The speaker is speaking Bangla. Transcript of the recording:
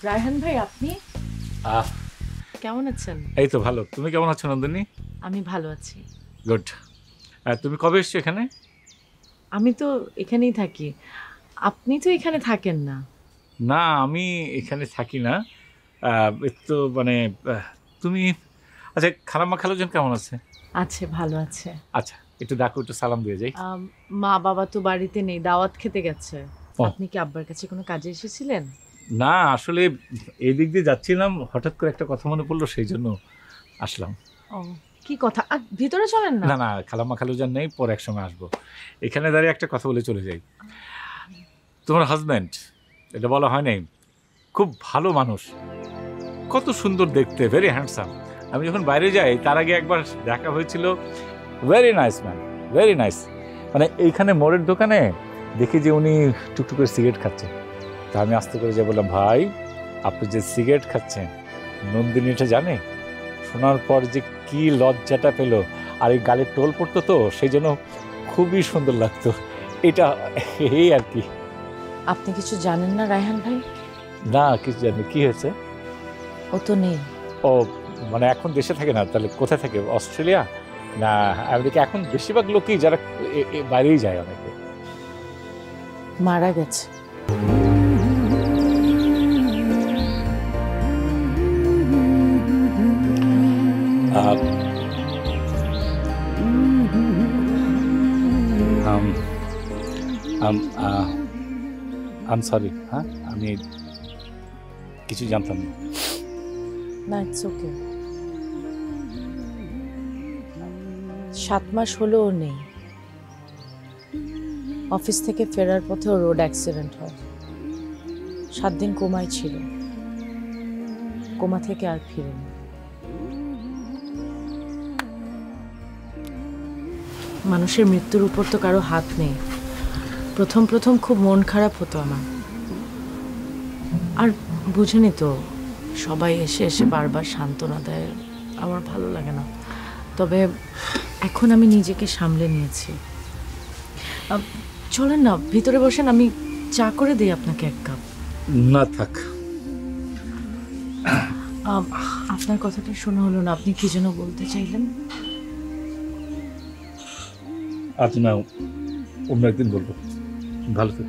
রায়হান ভাই, আপনি আহ কেমন আছেন? এই তো ভালো। তুমি কেমন আছো নন্দিনী? আমি ভালো আছি। গুড। তুমি কবে এসছো এখানে? আমি তো এখানেই থাকি। আপনি তো এখানে থাকেন না। না, আমি এখানে থাকি না। এই তো মানে আহ, তুমি আচ্ছা, খালাম্মা খালুজান কেমন আছে? আছে, ভালো আছে। আচ্ছা, একটু ডাকো, একটু সালাম দিয়ে যাই। মা বাবা তো বাড়িতে নেই, দাওয়াত খেতে গেছে। ও আপনি কি আব্বার কাছে কোনো কাজে এসেছিলেন? না, আসলে এই দিক দিয়ে যাচ্ছিলাম, হঠাৎ করে একটা কথা মনে পড়লো, সেই জন্য আসলাম। ও, কি কথা! ভিতরে চলেন না। না না, খালাম্মা খালুজান নেই, পরে এক সময় আসবো। এখানে দাঁড়িয়ে একটা কথা বলে চলে যাই। তোমার হাজব্যান্ড, এটা বলা হয় নাই, খুব ভালো মানুষ, কত সুন্দর দেখতে, ভেরি হ্যান্ডসাম। আমি যখন বাইরে যাই তার আগে একবার দেখা হয়েছিল, very nice man, very nice. মানে এইখানে মোড়ের দোকানে দেখি যে উনি টুকটুক করে সিগারেট খাচ্ছেন। তা আমি আস্তে করে যে বললাম, ভাই আপনি যে সিগারেট খাচ্ছেন নন্দিনী এটা জানে? শোনার পর যে কি লজ্জাটা পেল, আর এই গালের টোল পড়তো, তো সেই জন্য খুবই সুন্দর লাগতো এটা, এই আর কি। আপনি কিছু জানেন না রায়হান ভাই? না, কিছু জানি। কি হয়েছে? ও তো নেই। ও মানে এখন দেশে থাকে না, তাহলে কোথায় থাকে? অস্ট্রেলিয়া না আমেরিকা? এখন বেশিরভাগ লোকই যারা বাইরেই যায় অনেকে। মারা গেছে। আম সরি, হ্যাঁ আমি কিছু জানতাম না। না, ইটস ওকে। 7 মাস হলো ও নেই। অফিস থেকে ফেরার পথে ও রোড অ্যাক্সিডেন্ট হয়। 7 দিন কোমায় ছিল। কোমা থেকে আর ফিরেনি। মানুষের মৃত্যুর উপর তো কারো হাত নেই। প্রথম প্রথম খুব মন খারাপ হতো আমার। আর বুঝেনি তো, সবাই এসে এসে বারবার সান্ত্বনা দেয়, আমার ভালো লাগে না। তবে এখন আমি নিজেকে সামলে নিয়েছি। চলেন না, ভিতরে বসেন, আমি চা করে দিই আপনাকে 1 কাপ। না থাক। আপনার কথাটা শোনা হলো না, আপনি কি যেন বলতে চাইলেন? আজ না, অন্য একদিন বলবো। ভালো থাক।